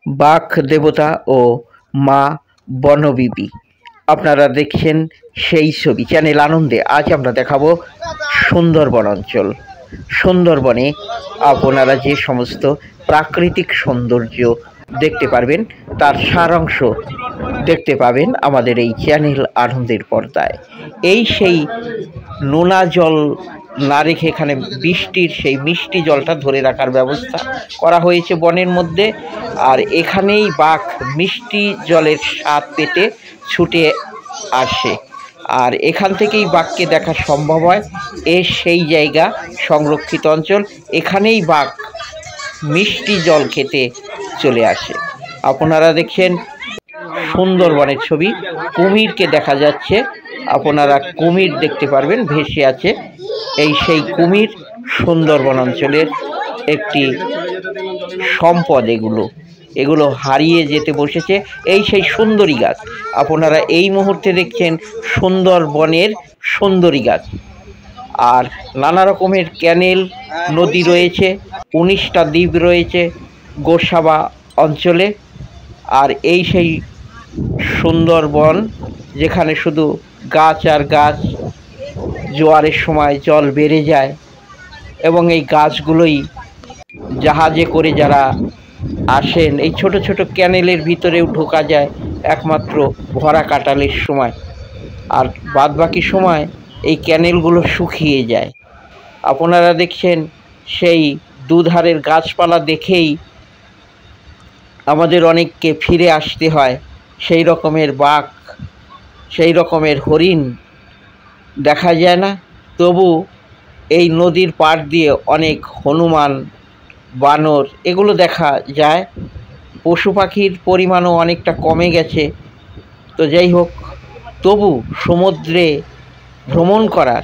বাঘ দেবতা ও মা বনবিবি। আপনারা দেখছেন সেই ছবি চ্যানেল আনন্দে। আজ আমরা দেখাবো সুন্দরবন অঞ্চল। সুন্দরবনে আপনারা যে সমস্ত প্রাকৃতিক সৌন্দর্য দেখতে পারবেন তার সারাংশ দেখতে পাবেন আমাদের এই চ্যানেল আনন্দের পর্দায়। এই সেই নোনা জল না রেখে এখানে বৃষ্টির সেই মিষ্টি জলটা ধরে রাখার ব্যবস্থা করা হয়েছে বনের মধ্যে। আর এখানেই বাঘ মিষ্টি জলের স্বাদ পেতে ছুটে আসে, আর এখান থেকেই বাঘকে দেখা সম্ভব হয়। সেই জায়গা সংরক্ষিত অঞ্চল, এখানেই বাঘ মিষ্টি জল খেতে চলে আসে। আপনারা দেখছেন সুন্দরবনের ছবি। কুমিরকে দেখা যাচ্ছে, আপনারা কুমির দেখতে পারবেন ভেসে আছে। এই সেই কুমির সুন্দরবন অঞ্চলের একটি সম্পদ। এগুলো হারিয়ে যেতে বসেছে। এই সেই সুন্দরী গাছ, আপনারা এই মুহূর্তে দেখছেন সুন্দরবনের সুন্দরী গাছ। আর নানা রকমের ক্যানেল, নদী রয়েছে, 19টা দ্বীপ রয়েছে গোসাবা অঞ্চলে। আর এই সেই সুন্দরবন যেখানে শুধু গাছ আর গাছ, জোয়ারের সময় জল বেড়ে যায় এবং এই গাছগুলোই জাহাজে করে যারা আসেন, এই ছোট ছোট ক্যানেলের ভিতরেও ঢোকা যায় একমাত্র ভরা কাটালের সময়। আর বাদবাকি সময় এই ক্যানেলগুলো শুকিয়ে যায়। আপনারা দেখছেন সেই দুধারের গাছপালা দেখেই আমাদের অনেককে ফিরে আসতে হয়। সেই রকমের বাঘ, সেই রকমের হরিণ দেখা যায় না, তবু এই নদীর পাড় দিয়ে অনেক হনুমান, বানর এগুলো দেখা যায়। পশু পাখির পরিমাণও অনেকটা কমে গেছে। তো যাই হোক, তবু সমুদ্রে ভ্রমণ করার,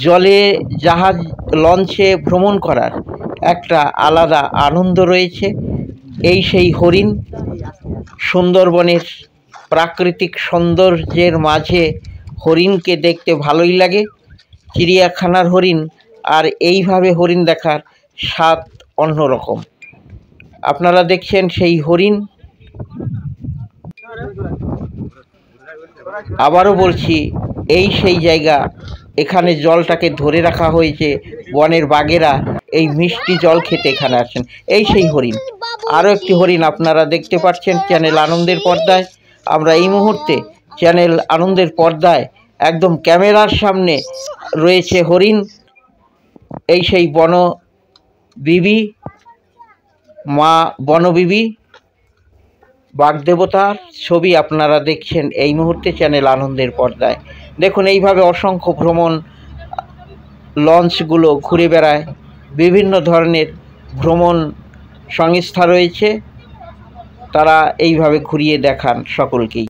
জলে জাহাজ লঞ্চে ভ্রমণ করার একটা আলাদা আনন্দ রয়েছে। এই সেই হরিণ, সুন্দরবনের প্রাকৃতিক সৌন্দর্যের মাঝে হরিণকে দেখতে ভালোই লাগে, চিড়িয়াখানার হরিণ। আর এইভাবে হরিণ দেখার স্বাদ অন্যরকম। আপনারা দেখছেন সেই হরিণ। আবারও বলছি, এই সেই জায়গা, এখানে জলটাকে ধরে রাখা হয়েছে। বনের বাঘেরা এই মিষ্টি জল খেতে এখানে আসেন। এই সেই হরিণ। আরও একটি হরিণ আপনারা দেখতে পাচ্ছেন চ্যানেল আনন্দের পর্দায়। আমরা এই মুহূর্তে চ্যানেল আনন্দের পর্দায় একদম ক্যামেরার সামনে রয়েছে হরিণ। এই সেই বনবিবি, মা বনবিবি, বাঘ দেবতার ছবি আপনারা দেখছেন এই মুহূর্তে চ্যানেল আনন্দের পর্দায়। দেখুন এইভাবে অসংখ্য ভ্রমণ লঞ্চগুলো ঘুরে বেড়ায়। বিভিন্ন ধরনের ভ্রমণ সংস্থা রয়েছে, তারা এইভাবে ঘুরিয়ে দেখান সকলকেই।